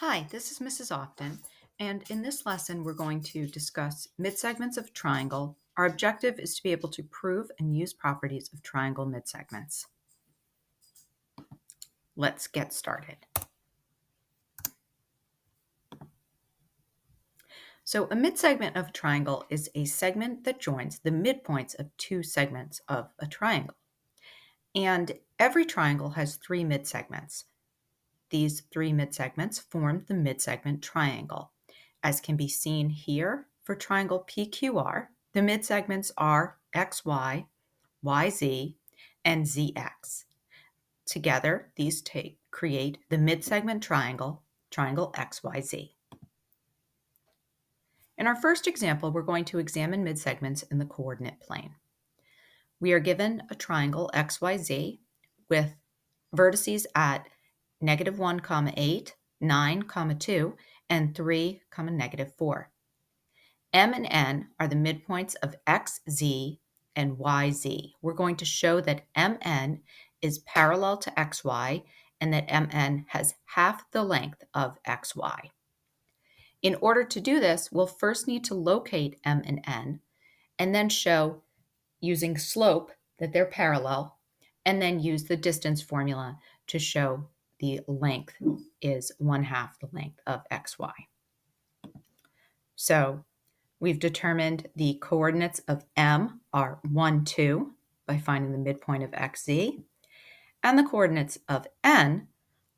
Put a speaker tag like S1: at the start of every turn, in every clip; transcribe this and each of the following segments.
S1: Hi, this is Mrs. Often, and in this lesson we're going to discuss midsegments of a triangle. Our objective is to be able to prove and use properties of triangle midsegments. Let's get started. So a midsegment of a triangle is a segment that joins the midpoints of two segments of a triangle. And every triangle has three midsegments. These three midsegments form the midsegment triangle. As can be seen here, for triangle PQR, the midsegments are XY, YZ, and ZX. Together, these create the midsegment triangle, triangle XYZ. In our first example, we're going to examine midsegments in the coordinate plane. We are given a triangle XYZ with vertices at -1, 8, 9, 2, and 3, -4. M and N are the midpoints of XZ and YZ. We're going to show that MN is parallel to XY and that MN has half the length of XY. In order to do this, we'll first need to locate M and N and then show using slope that they're parallel, and then use the distance formula to show the length is 1/2 the length of xy. So we've determined the coordinates of M are 1, 2 by finding the midpoint of xz, and the coordinates of N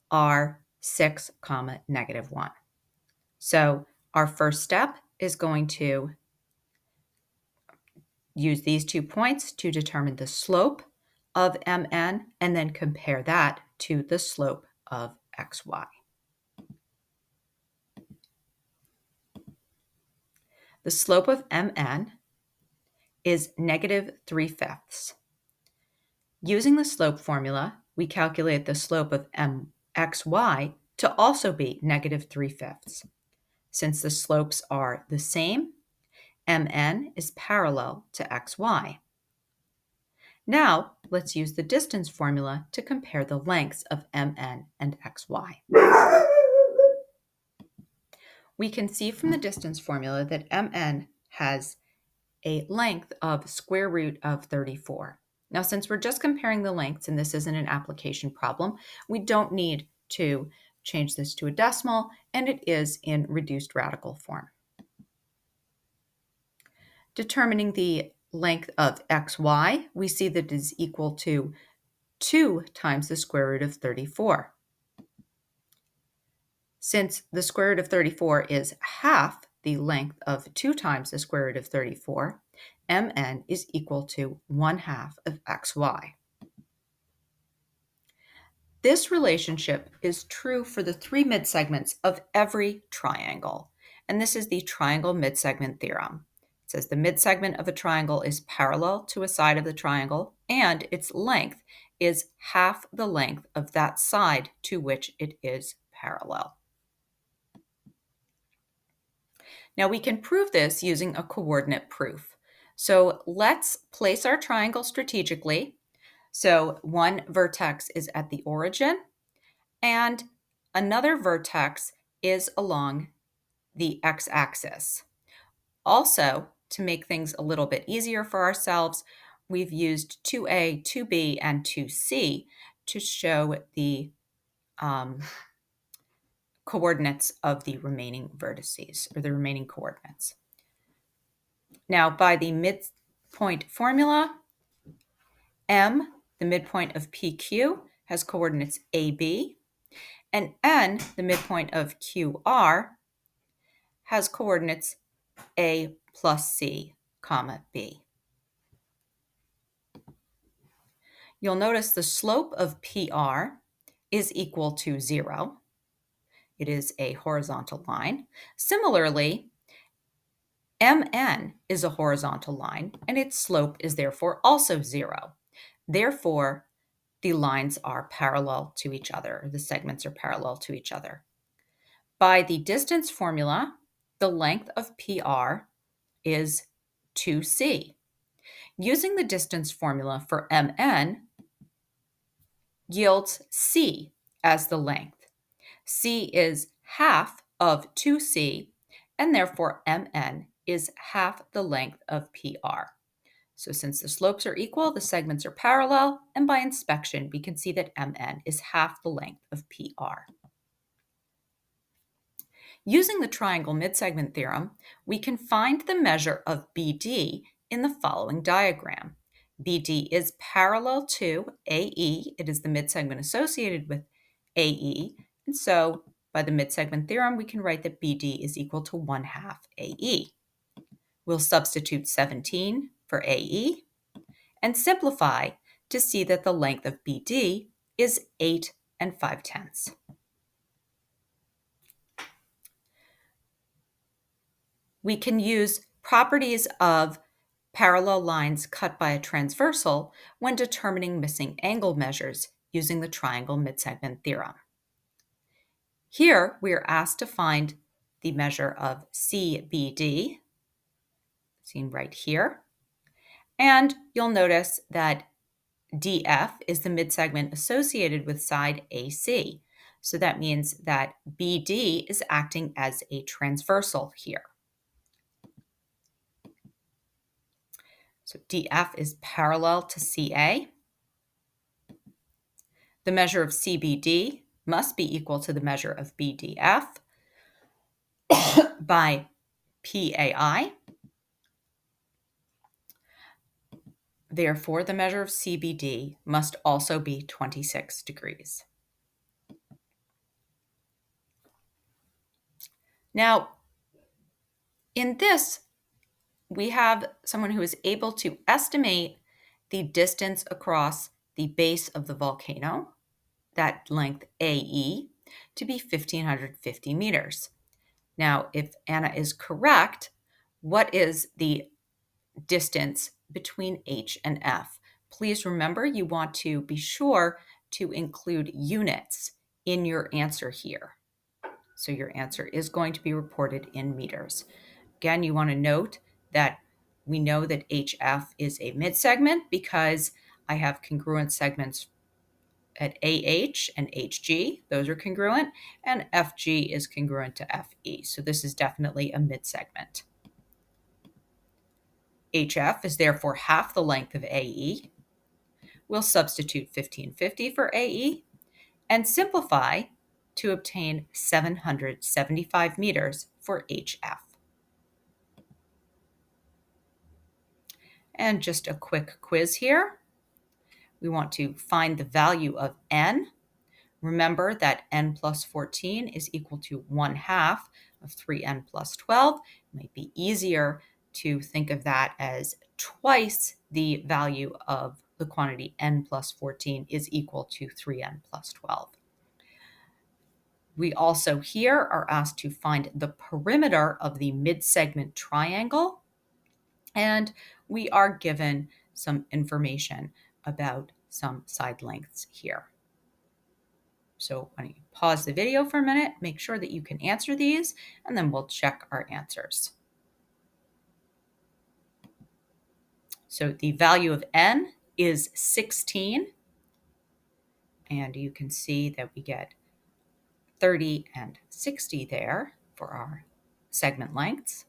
S1: are 6, -1. So our first step is going to use these 2 points to determine the slope of MN and then compare that to the slope of XY. The slope of MN is -3/5. Using the slope formula, we calculate the slope of XY to also be -3/5. Since the slopes are the same, MN is parallel to XY. Now, let's use the distance formula to compare the lengths of MN and XY. We can see from the distance formula that MN has a length of square root of 34. Now, since we're just comparing the lengths and this isn't an application problem, we don't need to change this to a decimal, and it is in reduced radical form. Determining the length of xy, we see that it is equal to 2 times the square root of 34. Since the square root of 34 is half the length of 2 times the square root of 34, mn is equal to 1/2 of xy. This relationship is true for the three midsegments of every triangle, and this is the triangle midsegment theorem. It says the midsegment of a triangle is parallel to a side of the triangle, and its length is half the length of that side to which it is parallel. Now we can prove this using a coordinate proof. So let's place our triangle strategically. So one vertex is at the origin, and another vertex is along the x-axis. Also, to make things a little bit easier for ourselves, we've used 2a, 2b, and 2c to show the coordinates of the remaining vertices, or the remaining coordinates. Now, by the midpoint formula, M, the midpoint of PQ, has coordinates AB, and N, the midpoint of QR, has coordinates A plus C, comma B. You'll notice the slope of PR is equal to 0. It is a horizontal line. Similarly, MN is a horizontal line, and its slope is therefore also 0. Therefore, the lines are parallel to each other. The segments are parallel to each other. By the distance formula, the length of PR is 2c. Using the distance formula for MN yields c as the length. C is half of 2c, and therefore mn is half the length of PR. So since the slopes are equal, the segments are parallel, and by inspection, we can see that mn is half the length of PR. Using the triangle midsegment theorem, we can find the measure of BD in the following diagram. BD is parallel to AE. It is the midsegment associated with AE. And so by the midsegment theorem, we can write that BD is equal to 1/2 AE. We'll substitute 17 for AE and simplify to see that the length of BD is 8 5/10. We can use properties of parallel lines cut by a transversal when determining missing angle measures using the triangle midsegment theorem. Here, we are asked to find the measure of CBD, seen right here. And you'll notice that DF is the midsegment associated with side AC. So that means that BD is acting as a transversal here. So DF is parallel to CA. The measure of CBD must be equal to the measure of BDF by PAI. Therefore, the measure of CBD must also be 26 degrees. Now, in this, we have someone who is able to estimate the distance across the base of the volcano, that length AE, to be 1,550 meters. Now, if Anna is correct, what is the distance between H and F? Please remember you want to be sure to include units in your answer here. So your answer is going to be reported in meters. Again, you want to note that we know that HF is a midsegment because I have congruent segments at AH and HG. Those are congruent, and FG is congruent to FE. So this is definitely a midsegment. HF is therefore half the length of AE. We'll substitute 1550 for AE and simplify to obtain 775 meters for HF. And just a quick quiz here. We want to find the value of n. Remember that n plus 14 is equal to 1/2 of 3n plus 12. It might be easier to think of that as twice the value of the quantity n plus 14 is equal to 3n plus 12. We also here are asked to find the perimeter of the midsegment triangle, and we are given some information about some side lengths here. So why don't you pause the video for a minute, make sure that you can answer these, and then we'll check our answers. So the value of n is 16, and you can see that we get 30 and 60 there for our segment lengths.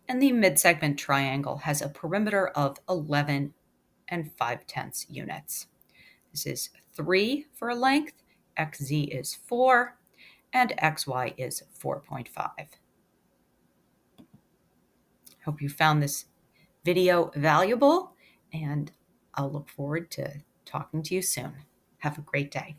S1: And the midsegment triangle has a perimeter of 11 5/10 units. This is 3 for a length, xz is 4, and xy is 4.5. Hope you found this video valuable, and I'll look forward to talking to you soon. Have a great day.